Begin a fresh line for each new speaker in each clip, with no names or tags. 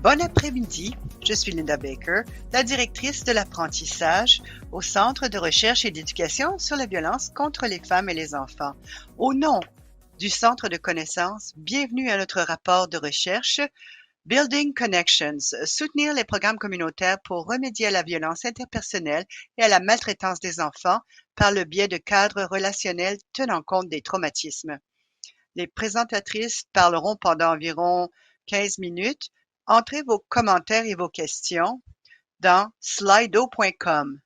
Bon après-midi, je suis Linda Baker, la directrice de l'apprentissage au Centre de recherche et d'éducation sur la violence contre les femmes et les enfants. Au nom du Centre de connaissances, bienvenue à notre rapport de recherche Building Connections, soutenir les programmes communautaires pour remédier à la violence interpersonnelle et à la maltraitance des enfants par le biais de cadres relationnels tenant compte des traumatismes. Les présentatrices parleront pendant environ 15 minutes. Entrez vos commentaires et vos questions dans slido.com.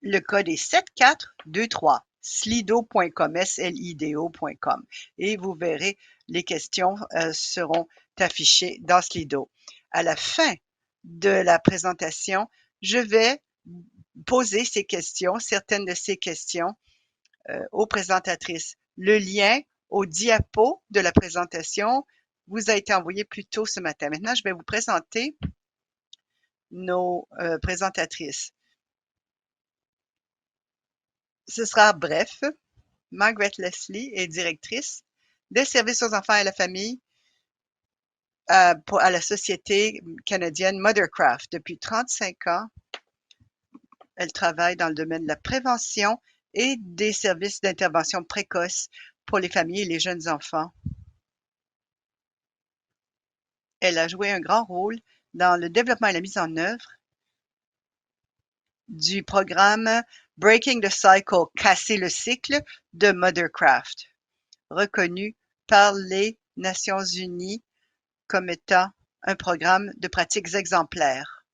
Le code est 7423, slido.com, slido.com. Et vous verrez, les questions seront affichées dans Slido. À la fin de la présentation, je vais poser ces questions, certaines de ces questions, aux présentatrices. Le lien au diapo de la présentation vous a été envoyé plus tôt ce matin. Maintenant, je vais vous présenter nos présentatrices. Ce sera bref. Margaret Leslie est directrice des services aux enfants et à la famille à la Société canadienne Mothercraft. Depuis 35 ans, elle travaille dans le domaine de la prévention et des services d'intervention précoce pour les familles et les jeunes enfants. Elle a joué un grand rôle dans le développement et la mise en œuvre du programme Breaking the Cycle, casser le cycle de Mothercraft, reconnu par les Nations Unies comme étant un programme de pratiques exemplaires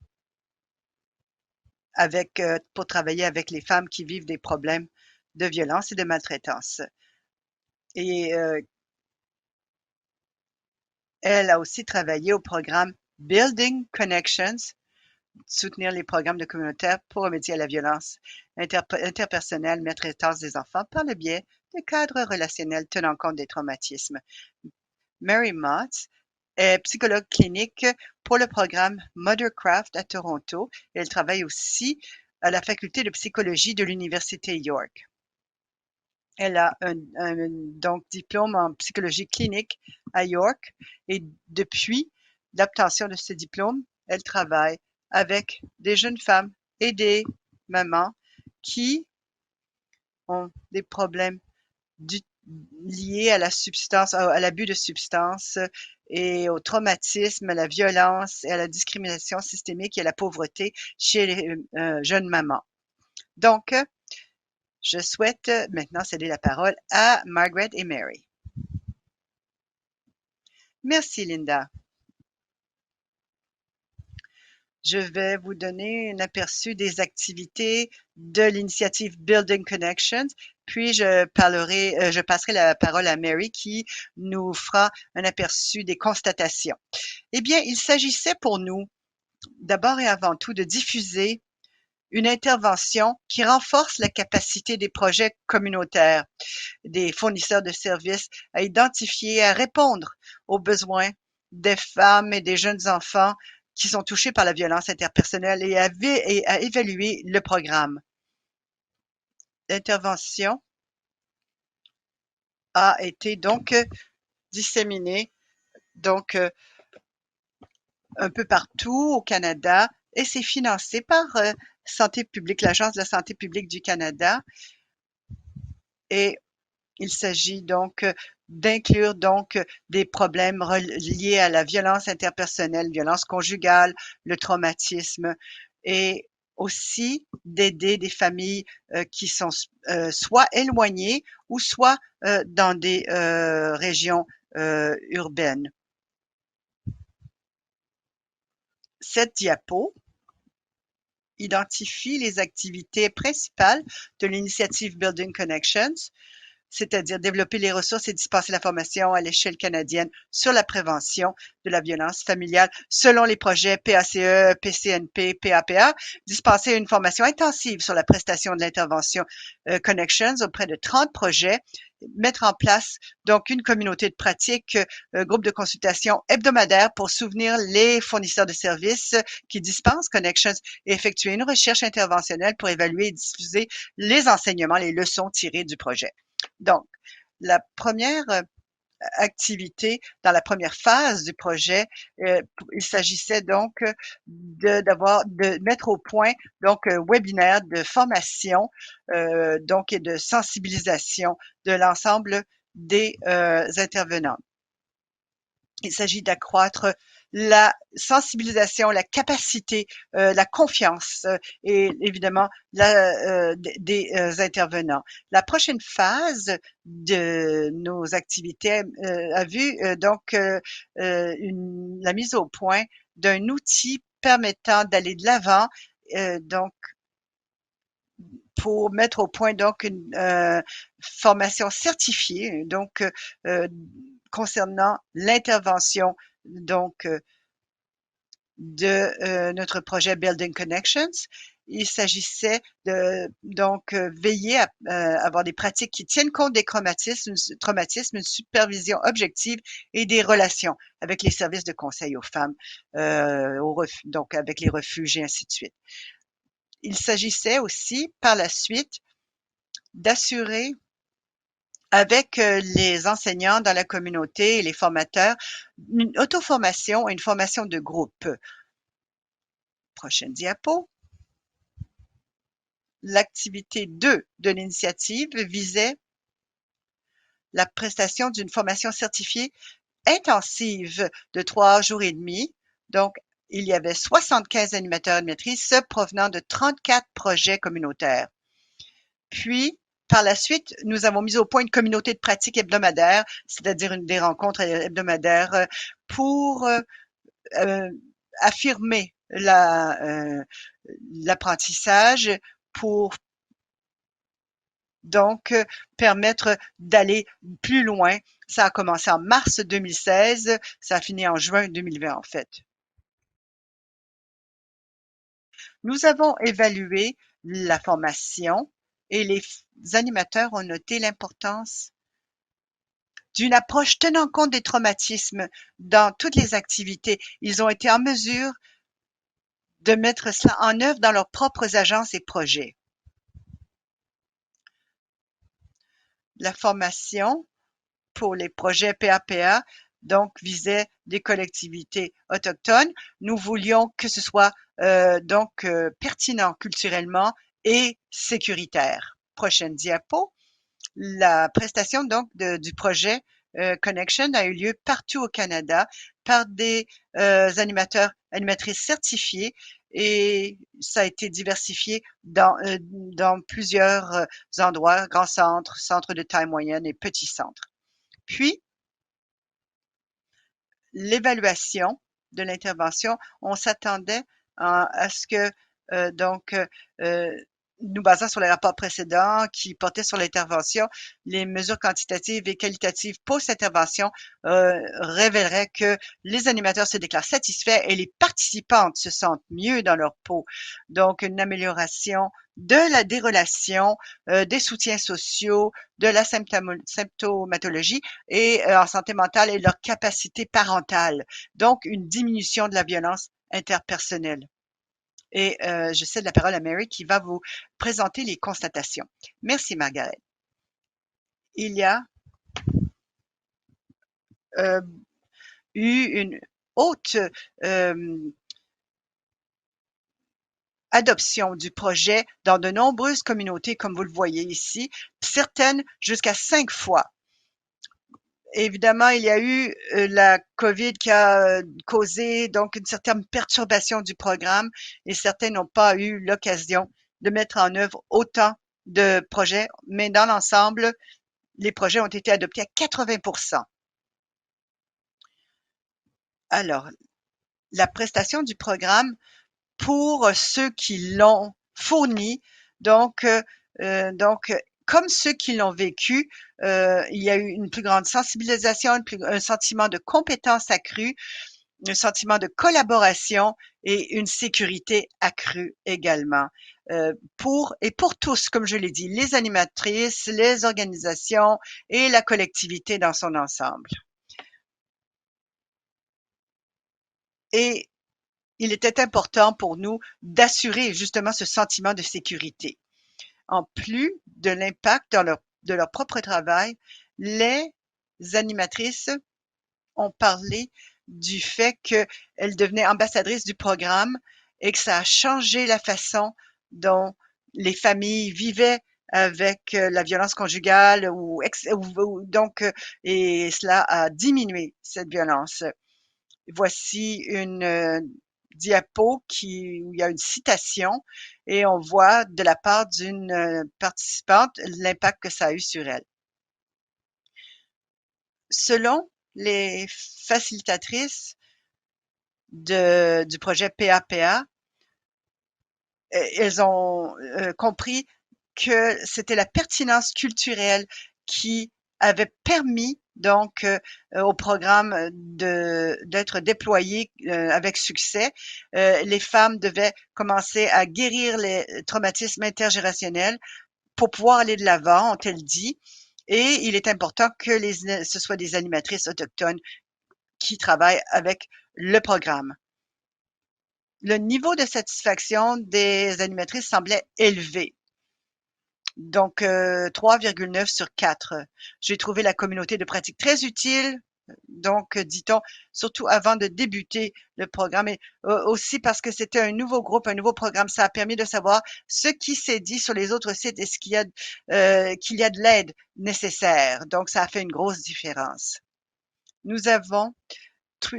pour travailler avec les femmes qui vivent des problèmes de violence et de maltraitance. Et elle a aussi travaillé au programme Building Connections, soutenir les programmes de communautaires pour remédier à la violence interpersonnelle, maltraitance des enfants par le biais de cadres relationnels tenant compte des traumatismes. Mary Mott est psychologue clinique pour le programme Mothercraft à Toronto. Elle travaille aussi à la faculté de psychologie de l'Université York. Elle a un diplôme en psychologie clinique à York et depuis l'obtention de ce diplôme, elle travaille avec des jeunes femmes et des mamans qui ont des problèmes liés à à l'abus de substances et au traumatisme, à la violence et à la discrimination systémique et à la pauvreté chez les jeunes mamans. Donc, je souhaite maintenant céder la parole à Margaret et Mary. Merci, Linda. Je vais vous donner un aperçu des activités de l'initiative Building Connections, puis je passerai la parole à Mary qui nous fera un aperçu des constatations. Eh bien, il s'agissait pour nous, d'abord et avant tout, de diffuser une intervention qui renforce la capacité des projets communautaires, des fournisseurs de services à identifier, à répondre aux besoins des femmes et des jeunes enfants qui sont touchés par la violence interpersonnelle et à évaluer le programme. L'intervention a été donc disséminée un peu partout au Canada et c'est financé par Santé publique, l'Agence de la santé publique du Canada. Et il s'agit donc d'inclure des problèmes liés à la violence interpersonnelle, violence conjugale, le traumatisme et aussi d'aider des familles qui sont soit éloignées ou soit dans des régions urbaines. Cette diapo identifie les activités principales de l'initiative Building Connections, c'est-à-dire développer les ressources et dispenser la formation à l'échelle canadienne sur la prévention de la violence familiale selon les projets PACE, PCNP, PAPA, dispenser une formation intensive sur la prestation de l'intervention Connections auprès de 30 projets, mettre en place donc une communauté de pratique, groupe de consultation hebdomadaire pour soutenir les fournisseurs de services qui dispensent Connections et effectuer une recherche interventionnelle pour évaluer et diffuser les enseignements, les leçons tirées du projet. Donc, la première activités dans la première phase du projet. Il s'agissait donc de mettre au point donc un webinaire de formation donc et de sensibilisation de l'ensemble des intervenants. Il s'agit d'accroître la sensibilisation, la capacité, la confiance et évidemment des intervenants. La prochaine phase de nos activités a vu la mise au point d'un outil permettant d'aller de l'avant, donc pour mettre au point donc une formation certifiée donc concernant l'intervention donc de notre projet Building Connections. Il s'agissait de donc veiller à avoir des pratiques qui tiennent compte des traumatismes, une supervision objective et des relations avec les services de conseil aux femmes, donc avec les refuges et ainsi de suite. Il s'agissait aussi par la suite d'assurer avec les enseignants dans la communauté et les formateurs une auto-formation et une formation de groupe. Prochaine diapo. L'activité 2 de l'initiative visait la prestation d'une formation certifiée intensive de 3 jours et demi. Donc, il y avait 75 animateurs et animatrices provenant de 34 projets communautaires. Puis, par la suite, nous avons mis au point une communauté de pratique hebdomadaire, c'est-à-dire des rencontres hebdomadaires pour affirmer l'apprentissage, pour donc permettre d'aller plus loin. Ça a commencé en mars 2016, ça a fini en juin 2020 en fait. Nous avons évalué la formation et les animateurs ont noté l'importance d'une approche tenant compte des traumatismes dans toutes les activités. Ils ont été en mesure de mettre cela en œuvre dans leurs propres agences et projets. La formation pour les projets PAPA donc visait des collectivités autochtones. Nous voulions que ce soit pertinent culturellement et sécuritaire. Prochaine diapo. La prestation donc du projet Connection a eu lieu partout au Canada par des animatrices certifiés et ça a été diversifié dans plusieurs endroits, grands centres, centres de taille moyenne et petits centres. Puis, l'évaluation de l'intervention, on s'attendait à ce que nous basant sur les rapports précédents qui portaient sur l'intervention, les mesures quantitatives et qualitatives post-intervention révéleraient que les animateurs se déclarent satisfaits et les participantes se sentent mieux dans leur peau. Donc, une amélioration des relations, des soutiens sociaux, de la symptomatologie et en santé mentale et leur capacité parentale. Donc, une diminution de la violence interpersonnelle. Et je cède la parole à Mary qui va vous présenter les constatations. Merci, Margaret. Il y a eu une haute adoption du projet dans de nombreuses communautés, comme vous le voyez ici, certaines jusqu'à 5 fois. Évidemment, il y a eu la COVID qui a causé donc une certaine perturbation du programme et certains n'ont pas eu l'occasion de mettre en œuvre autant de projets, mais dans l'ensemble, les projets ont été adoptés à 80%. Alors, la prestation du programme pour ceux qui l'ont fourni, donc comme ceux qui l'ont vécu, il y a eu une plus grande sensibilisation, un sentiment de compétence accrue, un sentiment de collaboration et une sécurité accrue également. Pour tous, comme je l'ai dit, les animatrices, les organisations et la collectivité dans son ensemble. Et il était important pour nous d'assurer justement ce sentiment de sécurité. En plus de l'impact de leur propre travail, les animatrices ont parlé du fait qu'elles devenaient ambassadrices du programme et que ça a changé la façon dont les familles vivaient avec la violence conjugale et cela a diminué cette violence. Voici une diapo où il y a une citation et on voit de la part d'une participante l'impact que ça a eu sur elle. Selon les facilitatrices du projet PAPA, elles ont compris que c'était la pertinence culturelle qui avait permis donc au programme d'être déployé avec succès. Les femmes devaient commencer à guérir les traumatismes intergénérationnels pour pouvoir aller de l'avant, ont-elles dit. Et il est important que ce soit des animatrices autochtones qui travaillent avec le programme. Le niveau de satisfaction des animatrices semblait élevé. Donc, 3,9 sur 4. J'ai trouvé la communauté de pratique très utile. Donc, dit-on, surtout avant de débuter le programme et aussi parce que c'était un nouveau groupe, un nouveau programme, ça a permis de savoir ce qui s'est dit sur les autres sites et qu'il y a de l'aide nécessaire. Donc, ça a fait une grosse différence. Nous avons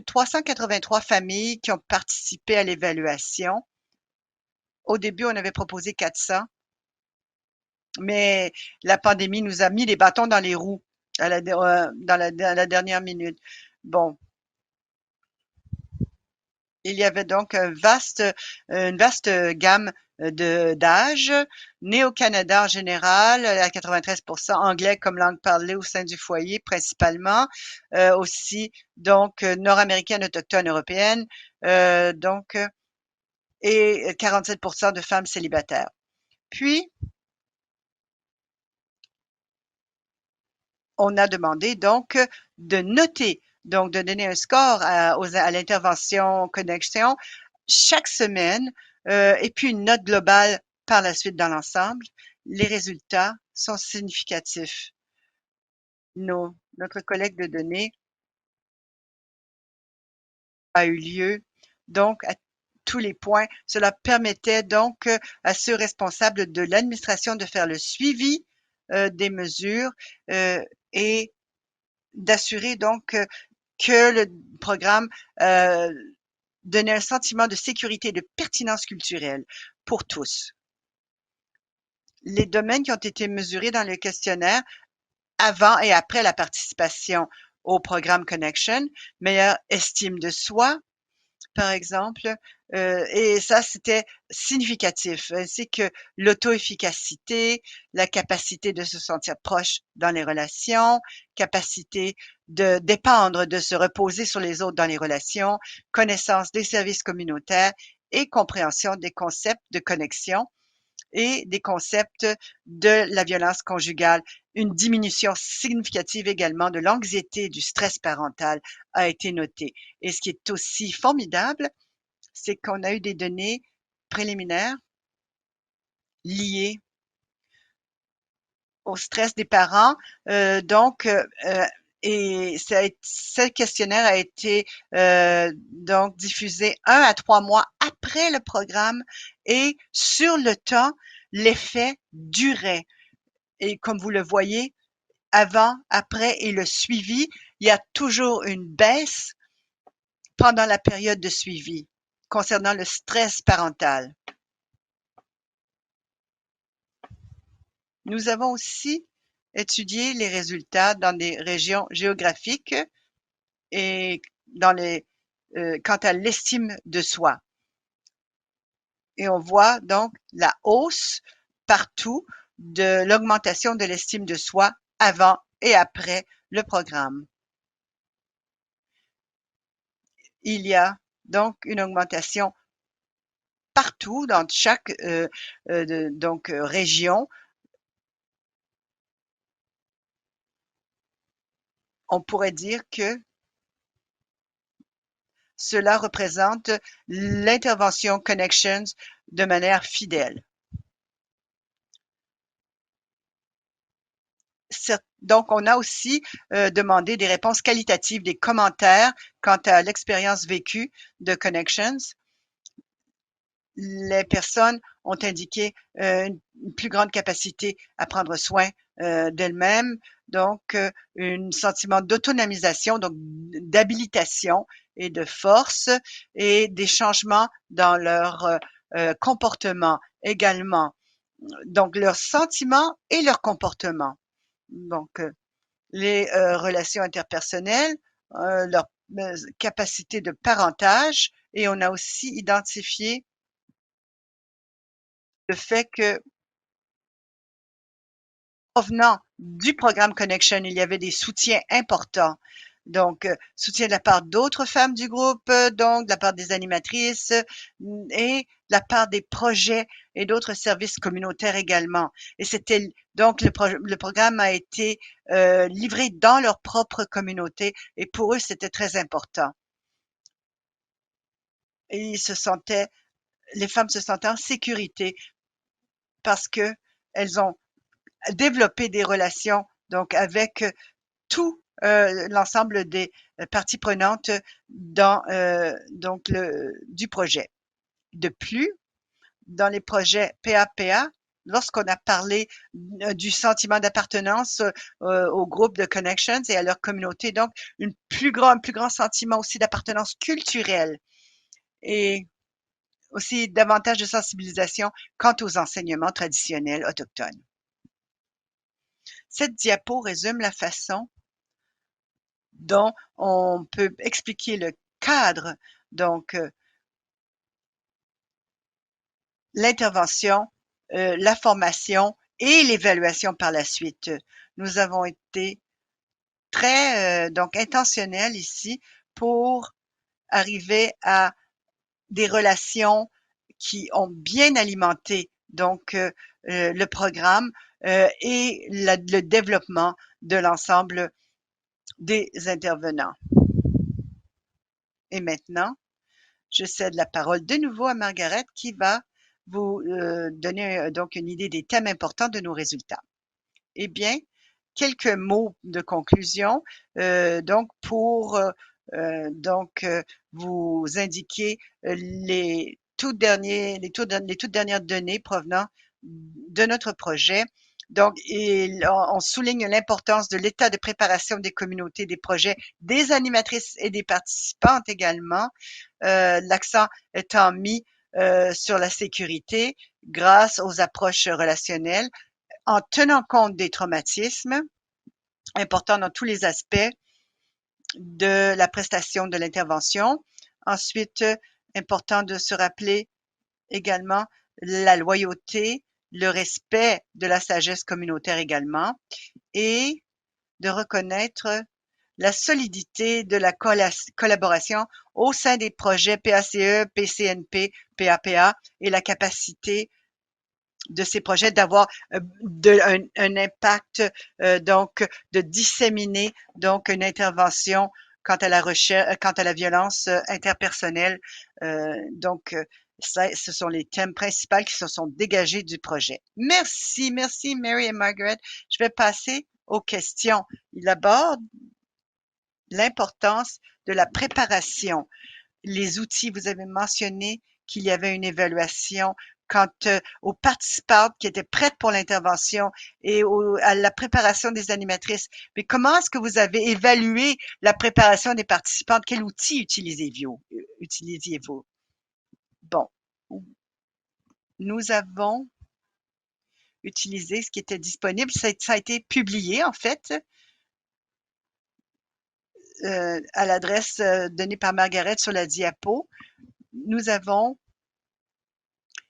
383 familles qui ont participé à l'évaluation. Au début, on avait proposé 400, mais la pandémie nous a mis les bâtons dans les roues dans la dernière minute. Bon, il y avait donc une vaste gamme d'âge, né au Canada en général, à 93%, anglais comme langue parlée au sein du foyer principalement, aussi donc nord-américaine, autochtone, européenne, donc et 47% de femmes célibataires. Puis, on a demandé donc de noter, donc de donner un score à l'intervention connexion chaque semaine et puis une note globale par la suite dans l'ensemble. Les résultats sont significatifs. Notre collecte de données a eu lieu donc à tous les points. Cela permettait donc à ceux responsables de l'administration de faire le suivi des mesures et d'assurer donc que le programme donnait un sentiment de sécurité et de pertinence culturelle pour tous. Les domaines qui ont été mesurés dans le questionnaire avant et après la participation au programme Connection, meilleure estime de soi, par exemple, et ça, c'était significatif, ainsi que l'auto-efficacité, la capacité de se sentir proche dans les relations, capacité de dépendre, de se reposer sur les autres dans les relations, connaissance des services communautaires et compréhension des concepts de connexion et des concepts de la violence conjugale. Une diminution significative également de l'anxiété et du stress parental a été notée. Et ce qui est aussi formidable, c'est qu'on a eu des données préliminaires liées au stress des parents. Et ce questionnaire a été donc diffusé 1 à 3 mois après le programme et sur le temps, l'effet durait. Et comme vous le voyez, avant, après et le suivi, il y a toujours une baisse pendant la période de suivi concernant le stress parental. Nous avons aussi étudié les résultats dans des régions géographiques et quant à l'estime de soi. Et on voit donc la hausse partout de l'augmentation de l'estime de soi avant et après le programme. Il y a donc une augmentation partout dans chaque région. On pourrait dire que cela représente l'intervention Connections de manière fidèle. Donc, on a aussi demandé des réponses qualitatives, des commentaires quant à l'expérience vécue de Connections. Les personnes ont indiqué une plus grande capacité à prendre soin d'elles-mêmes, donc un sentiment d'autonomisation, donc d'habilitation et de force, et des changements dans leur comportement également. Donc, leurs sentiments et leur comportement. Donc, les relations interpersonnelles, leur capacité de parentage, et on a aussi identifié le fait que, provenant du programme Connection, il y avait des soutiens importants. Donc, soutien de la part d'autres femmes du groupe, donc de la part des animatrices et de la part des projets et d'autres services communautaires également. Et c'était donc le programme a été livré dans leur propre communauté et pour eux, c'était très important. Et les femmes se sentaient en sécurité parce que elles ont développé des relations donc avec tout l'ensemble des parties prenantes dans donc du projet. De plus, dans les projets PAPA, lorsqu'on a parlé du sentiment d'appartenance au groupe de Connections et à leur communauté, donc un plus grand sentiment aussi d'appartenance culturelle et aussi davantage de sensibilisation quant aux enseignements traditionnels autochtones. Cette diapo résume la façon dont on peut expliquer le cadre, donc l'intervention, la formation et l'évaluation par la suite. Nous avons été très donc intentionnels ici pour arriver à des relations qui ont bien alimenté donc le programme et le développement de l'ensemble des intervenants. Et maintenant, je cède la parole de nouveau à Margaret qui va vous donner donc une idée des thèmes importants de nos résultats. Eh bien, quelques mots de conclusion donc pour donc vous indiquer les toutes dernières données provenant de notre projet. Donc, on souligne l'importance de l'état de préparation des communautés, des projets, des animatrices et des participantes également, l'accent étant mis sur la sécurité grâce aux approches relationnelles, en tenant compte des traumatismes importants dans tous les aspects de la prestation de l'intervention. Ensuite, important de se rappeler également la loyauté, le respect de la sagesse communautaire également, et de reconnaître la solidité de la collaboration au sein des projets PACE, PCNP, PAPA et la capacité de ces projets d'avoir un impact, donc de disséminer donc une intervention quant à la recherche, quant à la violence interpersonnelle. Donc, ce sont les thèmes principaux qui se sont dégagés du projet. Merci, merci Mary et Margaret. Je vais passer aux questions. Il aborde l'importance de la préparation. Les outils, vous avez mentionné qu'il y avait une évaluation quant aux participantes qui étaient prêtes pour l'intervention et à la préparation des animatrices. Mais comment est-ce que vous avez évalué la préparation des participantes? Quel outil utilisiez-vous? Bon, nous avons utilisé ce qui était disponible. Ça a été publié, en fait, à l'adresse donnée par Margaret sur la diapo. Nous avons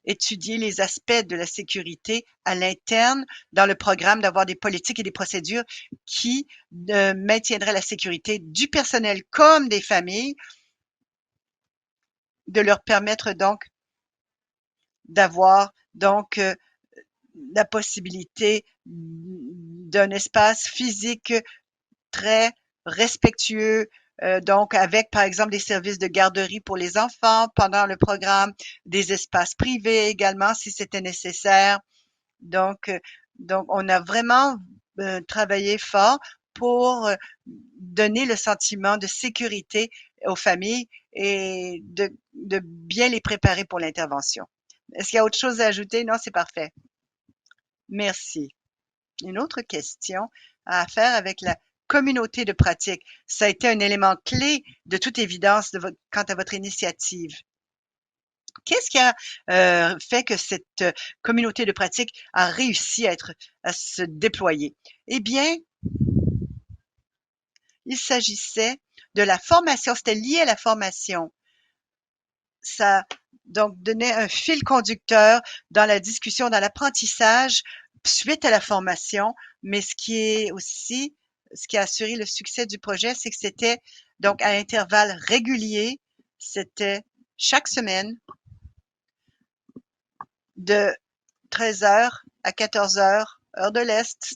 étudier les aspects de la sécurité à l'interne dans le programme, d'avoir des politiques et des procédures qui maintiendraient la sécurité du personnel comme des familles, de leur permettre donc d'avoir donc la possibilité d'un espace physique très respectueux, donc avec, par exemple, des services de garderie pour les enfants pendant le programme, des espaces privés également si c'était nécessaire. Donc, on a vraiment travailler fort pour donner le sentiment de sécurité aux familles et de bien les préparer pour l'intervention. Est-ce qu'il y a autre chose à ajouter? Non, c'est parfait. Merci. Une autre question à faire avec la communauté de pratique. Ça a été un élément clé de toute évidence quant à votre initiative. Qu'est-ce qui a fait que cette communauté de pratique a réussi à se déployer? Eh bien, il s'agissait de la formation, c'était lié à la formation. Ça donc donnait un fil conducteur dans la discussion, dans l'apprentissage suite à la formation, mais ce qui a assuré le succès du projet, c'est que c'était donc à intervalles réguliers, c'était chaque semaine de 13 heures à 14 heures, heure de l'Est,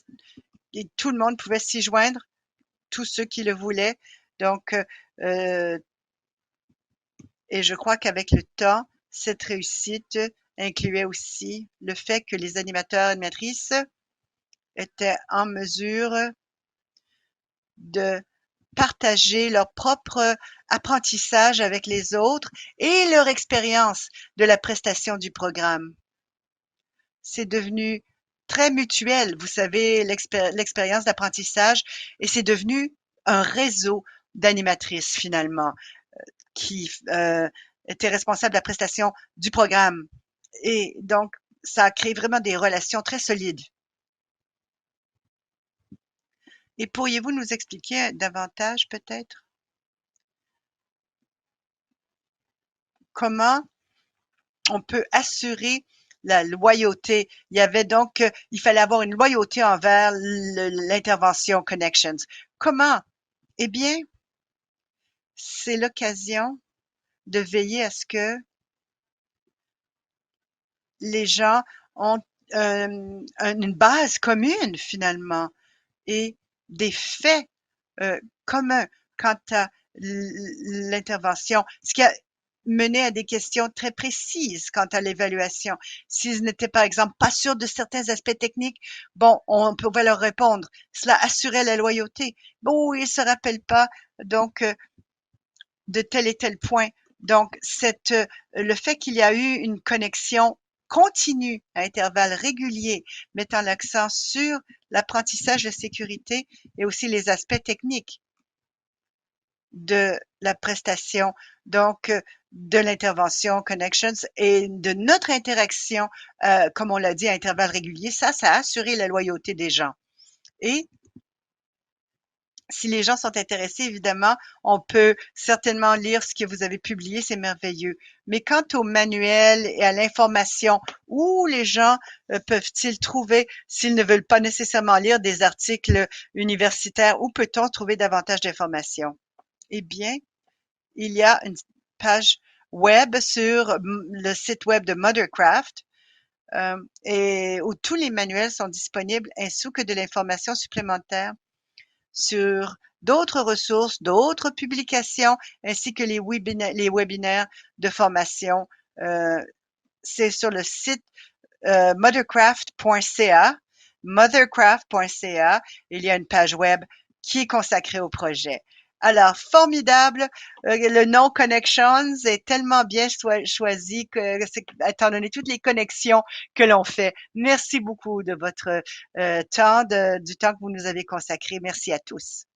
et tout le monde pouvait s'y joindre, tous ceux qui le voulaient. Donc, et je crois qu'avec le temps, cette réussite incluait aussi le fait que les animateurs et animatrices étaient en mesure de partager leur propre apprentissage avec les autres et leur expérience de la prestation du programme. C'est devenu très mutuel, vous savez, l'expérience d'apprentissage, et c'est devenu un réseau d'animatrices finalement qui était responsable de la prestation du programme. Et donc, ça a créé vraiment des relations très solides. Et pourriez-vous nous expliquer davantage peut-être comment on peut assurer la loyauté? Il y avait donc, il fallait avoir une loyauté envers l'intervention Connections. Comment? Eh bien, c'est l'occasion de veiller à ce que les gens ont une base commune finalement et des faits communs quant à l'intervention, ce qui a mené à des questions très précises quant à l'évaluation. S'ils n'étaient par exemple pas sûrs de certains aspects techniques, bon, on pouvait leur répondre. Cela assurait la loyauté. Bon, ils se rappellent pas donc de tel et tel point. Donc, le fait qu'il y a eu une connexion continue à intervalles réguliers, mettant l'accent sur l'apprentissage de sécurité et aussi les aspects techniques de la prestation, donc de l'intervention Connections et de notre interaction, comme on l'a dit, à intervalles réguliers, ça a assuré la loyauté des gens. Et si les gens sont intéressés, évidemment, on peut certainement lire ce que vous avez publié, c'est merveilleux. Mais quant au manuel et à l'information, où les gens peuvent-ils trouver, s'ils ne veulent pas nécessairement lire des articles universitaires, où peut-on trouver davantage d'informations? Eh bien, il y a une page web sur le site web de Mothercraft et où tous les manuels sont disponibles ainsi que de l'information supplémentaire sur d'autres ressources, d'autres publications, ainsi que les webinaires de formation. C'est sur le site mothercraft.ca. Mothercraft.ca. Il y a une page web qui est consacrée au projet. Alors, formidable. Le nom Connections est tellement bien choisi que, étant donné toutes les connexions que l'on fait. Merci beaucoup de votre temps, du temps que vous nous avez consacré. Merci à tous.